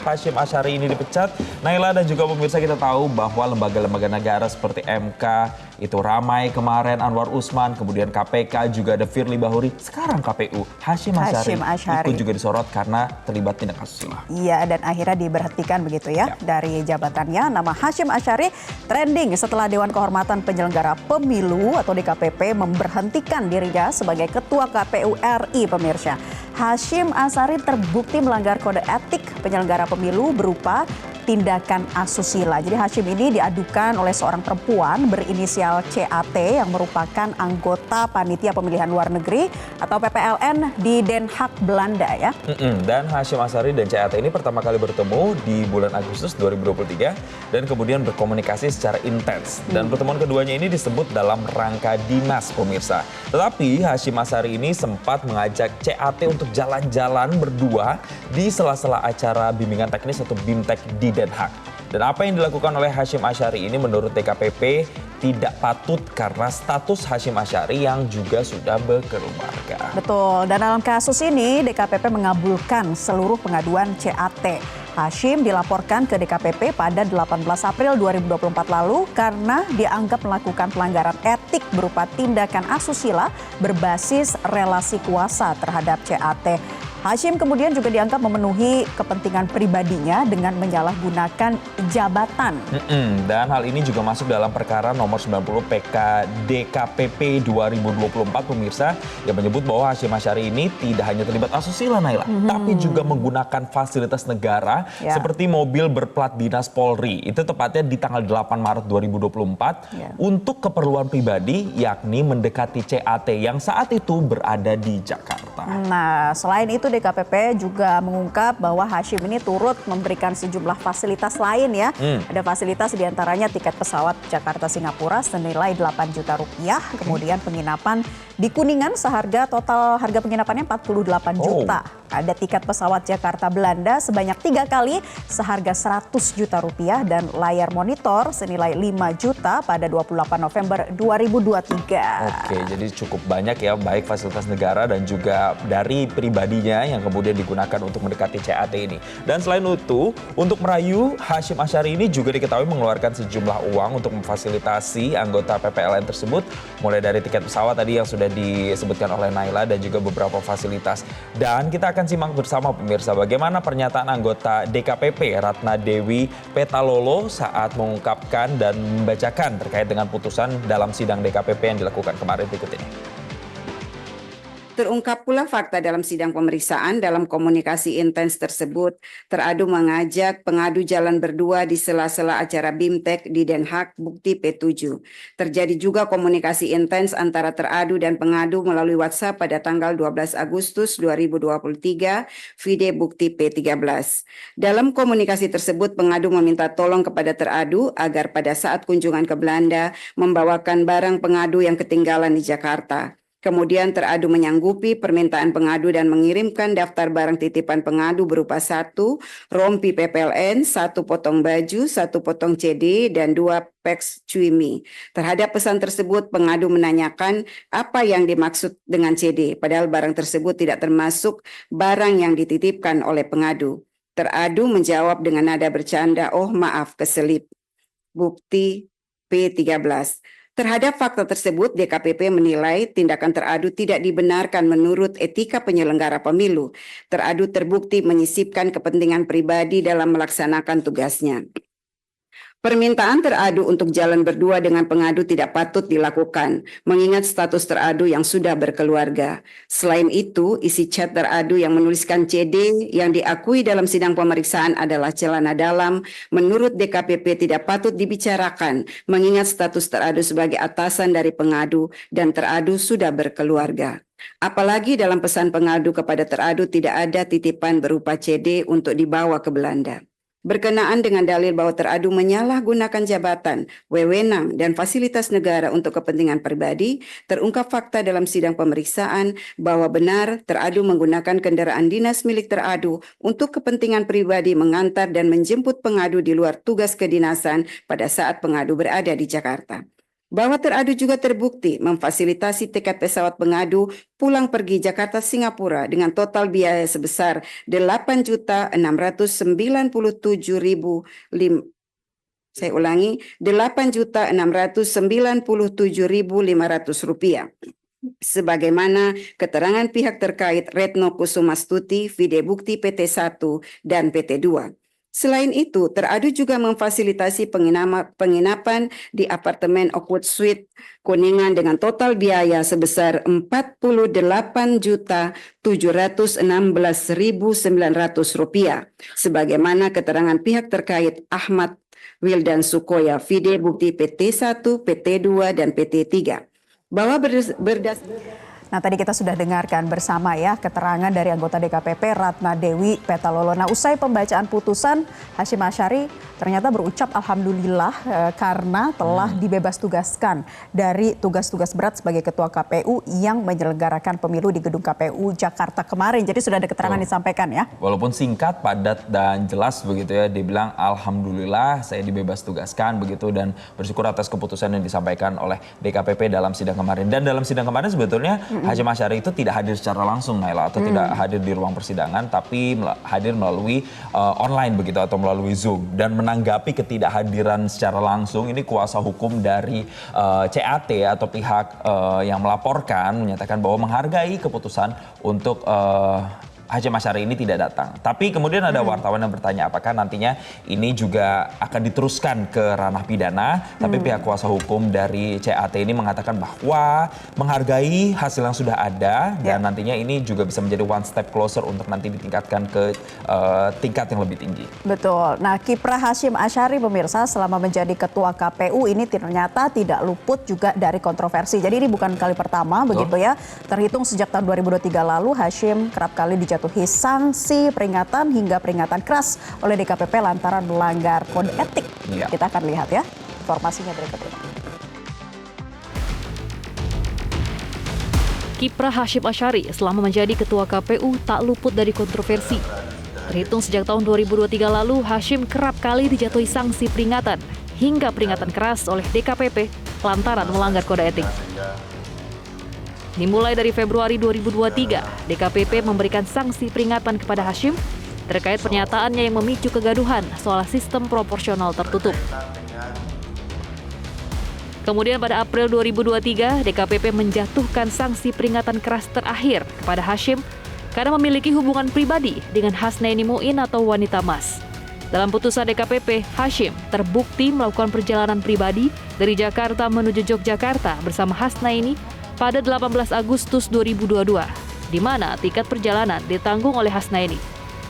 Hashim Asyari ini dipecat. Naila dan juga pemirsa, kita tahu bahwa lembaga-lembaga negara seperti MK itu ramai kemarin, Anwar Usman, kemudian KPK juga ada Firly Bahuri. Sekarang KPU, Hashim Asyari ikut juga disorot karena terlibat tindak asusila. Iya, dan akhirnya diberhentikan begitu ya dari jabatannya. Nama Hashim Asyari trending setelah Dewan Kehormatan Penyelenggara Pemilu atau DKPP memberhentikan dirinya sebagai Ketua KPU RI, pemirsa. Hashim Asyari terbukti melanggar kode etik penyelenggara pemilu berupa tindakan asusila. Jadi Hashim ini diadukan oleh seorang perempuan berinisial CAT yang merupakan anggota Panitia Pemilihan Luar Negeri atau PPLN di Den Haag, Belanda ya. Dan Hashim Asyari dan CAT ini pertama kali bertemu di bulan Agustus 2023 dan kemudian berkomunikasi secara intens. Dan pertemuan keduanya ini disebut dalam rangka dinas, pemirsa. Tetapi Hashim Asyari ini sempat mengajak CAT untuk jalan-jalan berdua di sela-sela acara bimbingan teknis atau BIMTEK di Den Haag. Dan apa yang dilakukan oleh Hashim Asyari ini menurut DKPP tidak patut karena status Hashim Asyari yang juga sudah berkeluarga. Betul, dan dalam kasus ini DKPP mengabulkan seluruh pengaduan CAT. Hashim dilaporkan ke DKPP pada 18 April 2024 lalu karena dianggap melakukan pelanggaran etik berupa tindakan asusila berbasis relasi kuasa terhadap CAT. Hashim kemudian juga dianggap memenuhi kepentingan pribadinya dengan menyalahgunakan jabatan. Dan hal ini juga masuk dalam perkara nomor 90 PK DKPP 2024, pemirsa, yang menyebut bahwa Hashim Asyari ini tidak hanya terlibat asusila, Naila, tapi juga menggunakan fasilitas negara seperti mobil berplat dinas Polri. Itu tepatnya di tanggal 8 Maret 2024 untuk keperluan pribadi, yakni mendekati CAT yang saat itu berada di Jakarta. Nah, selain itu DKPP juga mengungkap bahwa Hashim ini turut memberikan sejumlah fasilitas lain ya. Ada fasilitas diantaranya tiket pesawat Jakarta-Singapura senilai 8 juta rupiah. Kemudian penginapan di Kuningan seharga total harga penginapannya 48 juta. Ada tiket pesawat Jakarta-Belanda sebanyak 3 kali seharga 100 juta rupiah. Dan layar monitor senilai 5 juta pada 28 November 2023. Oke, jadi cukup banyak ya, baik fasilitas negara dan juga dari pribadinya yang kemudian digunakan untuk mendekati CAT ini. Dan selain itu, untuk merayu Hashim Asyari ini juga diketahui mengeluarkan sejumlah uang untuk memfasilitasi anggota PPLN tersebut, mulai dari tiket pesawat tadi yang sudah disebutkan oleh Naila dan juga beberapa fasilitas. Dan kita akan simak bersama, pemirsa, bagaimana pernyataan anggota DKPP Ratna Dewi Petalolo saat mengungkapkan dan membacakan terkait dengan putusan dalam sidang DKPP yang dilakukan kemarin. Berikut ini. Terungkap pula fakta dalam sidang pemeriksaan. Dalam komunikasi intens tersebut, teradu mengajak pengadu jalan berdua di sela-sela acara BIMTEK di Den Haag, bukti P7. Terjadi juga komunikasi intens antara teradu dan pengadu melalui WhatsApp pada tanggal 12 Agustus 2023, vide bukti P13. Dalam komunikasi tersebut, pengadu meminta tolong kepada teradu agar pada saat kunjungan ke Belanda membawakan barang pengadu yang ketinggalan di Jakarta. Kemudian teradu menyanggupi permintaan pengadu dan mengirimkan daftar barang titipan pengadu berupa 1 rompi PPLN, 1 potong baju, 1 potong CD, dan 2 peks cuimi. Terhadap pesan tersebut, pengadu menanyakan apa yang dimaksud dengan CD, padahal barang tersebut tidak termasuk barang yang dititipkan oleh pengadu. Teradu menjawab dengan nada bercanda, "Oh maaf, keselip." Bukti P13. Terhadap fakta tersebut, DKPP menilai tindakan teradu tidak dibenarkan menurut etika penyelenggara pemilu. Teradu terbukti menyisipkan kepentingan pribadi dalam melaksanakan tugasnya. Permintaan teradu untuk jalan berdua dengan pengadu tidak patut dilakukan, mengingat status teradu yang sudah berkeluarga. Selain itu, isi chat teradu yang menuliskan CD yang diakui dalam sidang pemeriksaan adalah celana dalam, menurut DKPP tidak patut dibicarakan, mengingat status teradu sebagai atasan dari pengadu dan teradu sudah berkeluarga. Apalagi dalam pesan pengadu kepada teradu tidak ada titipan berupa CD untuk dibawa ke Belanda. Berkenaan dengan dalil bahwa teradu menyalahgunakan jabatan, wewenang, dan fasilitas negara untuk kepentingan pribadi, terungkap fakta dalam sidang pemeriksaan bahwa benar teradu menggunakan kendaraan dinas milik teradu untuk kepentingan pribadi mengantar dan menjemput pengadu di luar tugas kedinasan pada saat pengadu berada di Jakarta. Bahwa teradu juga terbukti memfasilitasi tiket pesawat pengadu pulang pergi Jakarta Singapura dengan total biaya sebesar 8.697.500 saya ulangi, Rp8.697.500 sebagaimana keterangan pihak terkait Retno Kusumastuti, Vide Bukti PT 1 dan PT 2. Selain itu, teradu juga memfasilitasi penginapan di apartemen Oakwood Suite Kuningan dengan total biaya sebesar Rp40.716.900 sebagaimana keterangan pihak terkait Ahmad Wildan Sukoya, Vide Bukti PT 1, PT 2, dan PT 3. Bahwa Nah, tadi kita sudah dengarkan bersama ya keterangan dari anggota DKPP Ratna Dewi Petalolo. Nah, usai pembacaan putusan, Hasyim Asyari ternyata berucap alhamdulillah karena telah dibebas tugaskan dari tugas-tugas berat sebagai Ketua KPU yang menyelenggarakan pemilu di Gedung KPU Jakarta kemarin. Jadi sudah ada keterangan disampaikan ya. Walaupun singkat, padat, dan jelas begitu ya. Dia bilang alhamdulillah saya dibebas tugaskan begitu dan bersyukur atas keputusan yang disampaikan oleh DKPP dalam sidang kemarin. Dan dalam sidang kemarin sebetulnya Hasyim Asyari itu tidak hadir secara langsung, Naila, atau tidak hadir di ruang persidangan, tapi hadir melalui online begitu atau melalui Zoom. Dan menanggapi ketidakhadiran secara langsung, ini kuasa hukum dari CAT atau pihak yang melaporkan menyatakan bahwa menghargai keputusan untuk Hasyim Asyari ini tidak datang. Tapi kemudian ada wartawan yang bertanya apakah nantinya ini juga akan diteruskan ke ranah pidana. Tapi pihak kuasa hukum dari CAT ini mengatakan bahwa menghargai hasil yang sudah ada dan nantinya ini juga bisa menjadi one step closer untuk nanti ditingkatkan ke tingkat yang lebih tinggi. Betul. Nah, kiprah Hasyim Asyari pemirsa selama menjadi ketua KPU ini ternyata tidak luput juga dari kontroversi. Jadi ini bukan kali pertama begitu ya. Terhitung sejak tahun 2023 lalu Hasyim kerap kali dijatuhi sanksi peringatan hingga peringatan keras oleh DKPP lantaran melanggar kode etik. Kita akan lihat ya informasinya berikut ini. Kiprah Hasyim Asyari selama menjadi ketua KPU tak luput dari kontroversi. Terhitung sejak tahun 2023 lalu, Hasyim kerap kali dijatuhi sanksi peringatan hingga peringatan keras oleh DKPP lantaran melanggar kode etik. Dimulai dari Februari 2023, DKPP memberikan sanksi peringatan kepada Hasyim terkait pernyataannya yang memicu kegaduhan soal sistem proporsional tertutup. Kemudian pada April 2023, DKPP menjatuhkan sanksi peringatan keras terakhir kepada Hasyim karena memiliki hubungan pribadi dengan Hasnaini Muin atau Wanita Mas. Dalam putusan DKPP, Hasyim terbukti melakukan perjalanan pribadi dari Jakarta menuju Yogyakarta bersama Hasnaini pada 18 Agustus 2022, di mana tiket perjalanan ditanggung oleh Hasnaini.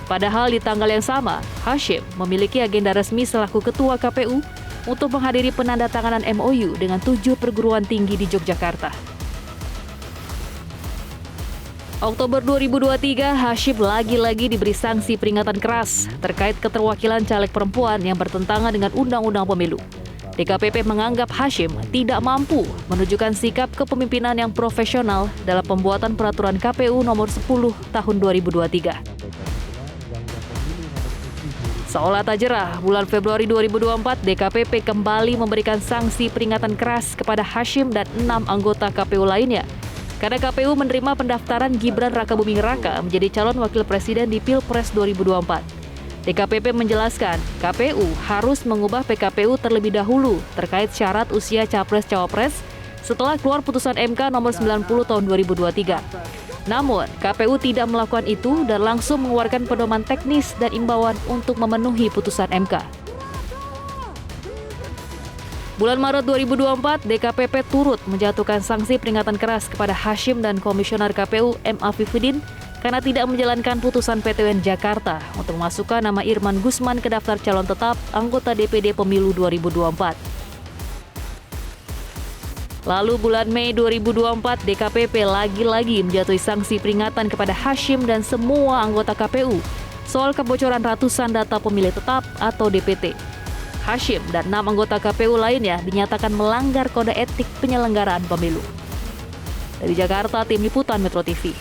Padahal di tanggal yang sama, Hasyim memiliki agenda resmi selaku Ketua KPU untuk menghadiri penandatanganan MOU dengan 7 perguruan tinggi di Yogyakarta. Oktober 2023, Hasyim lagi-lagi diberi sanksi peringatan keras terkait keterwakilan caleg perempuan yang bertentangan dengan Undang-Undang Pemilu. DKPP menganggap Hasyim tidak mampu menunjukkan sikap kepemimpinan yang profesional dalam pembuatan peraturan KPU nomor 10 tahun 2023. Seolah tak jerah, bulan Februari 2024, DKPP kembali memberikan sanksi peringatan keras kepada Hasyim dan 6 anggota KPU lainnya. Karena KPU menerima pendaftaran Gibran Rakabuming Raka menjadi calon wakil presiden di Pilpres 2024. DKPP menjelaskan, KPU harus mengubah PKPU terlebih dahulu terkait syarat usia Capres-Cawapres setelah keluar putusan MK nomor 90 tahun 2023. Namun, KPU tidak melakukan itu dan langsung mengeluarkan pedoman teknis dan imbauan untuk memenuhi putusan MK. Bulan Maret 2024, DKPP turut menjatuhkan sanksi peringatan keras kepada Hasyim dan Komisioner KPU M. Afifudin karena tidak menjalankan putusan PT UN Jakarta untuk memasukkan nama Irman Gusman ke daftar calon tetap anggota DPD Pemilu 2024. Lalu bulan Mei 2024, DKPP lagi-lagi menjatuhi sanksi peringatan kepada Hasyim dan semua anggota KPU soal kebocoran ratusan data pemilih tetap atau DPT. Hasyim dan 6 anggota KPU lainnya dinyatakan melanggar kode etik penyelenggaraan pemilu. Dari Jakarta, Tim Liputan Metro TV.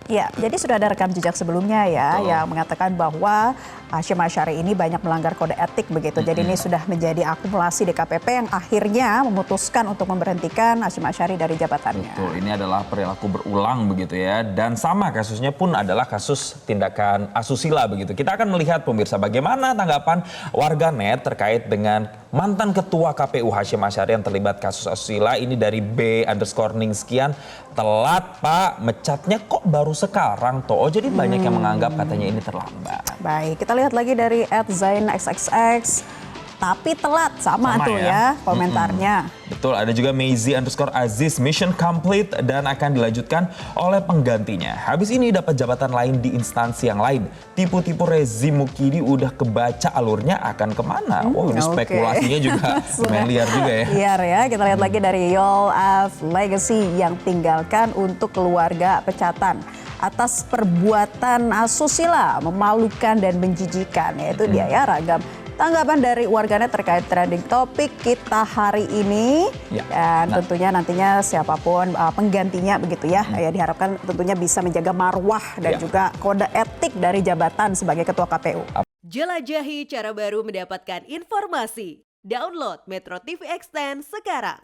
Ya, jadi sudah ada rekam jejak sebelumnya ya yang mengatakan bahwa Hasyim Asyari ini banyak melanggar kode etik begitu. Jadi ini sudah menjadi akumulasi DKPP yang akhirnya memutuskan untuk memberhentikan Hasyim Asyari dari jabatannya. Betul, ini adalah perilaku berulang begitu ya. Dan sama kasusnya pun adalah kasus tindakan asusila begitu. Kita akan melihat pemirsa bagaimana tanggapan warganet terkait dengan mantan ketua KPU Hasyim Asyari yang terlibat kasus asusila. Ini dari B_ning sekian. Telat Pak, mecatnya kok baru sekarang toh. Oh, jadi banyak yang menganggap katanya ini terlambat. Baik, kita lihat lagi dari @zainxxx. Tapi telat sama tuh ya komentarnya. Betul, ada juga Maizy_Aziz, mission complete dan akan dilanjutkan oleh penggantinya. Habis ini dapat jabatan lain di instansi yang lain. Tipu-tipu rezim Mukidi udah kebaca alurnya akan kemana? Wow, ini spekulasinya juga lumayan liar juga ya. Liar ya, kita lihat lagi dari Yol of Legacy yang tinggalkan untuk keluarga pecatan atas perbuatan asusila, memalukan dan menjijikan. Yaitu dia ya ragam tanggapan dari warganet terkait trending topik kita hari ini. Dan tentunya nantinya siapapun penggantinya begitu ya. Ya diharapkan tentunya bisa menjaga marwah dan juga kode etik dari jabatan sebagai ketua KPU. Jelajahi cara baru mendapatkan informasi. Download Metro TV Extend sekarang.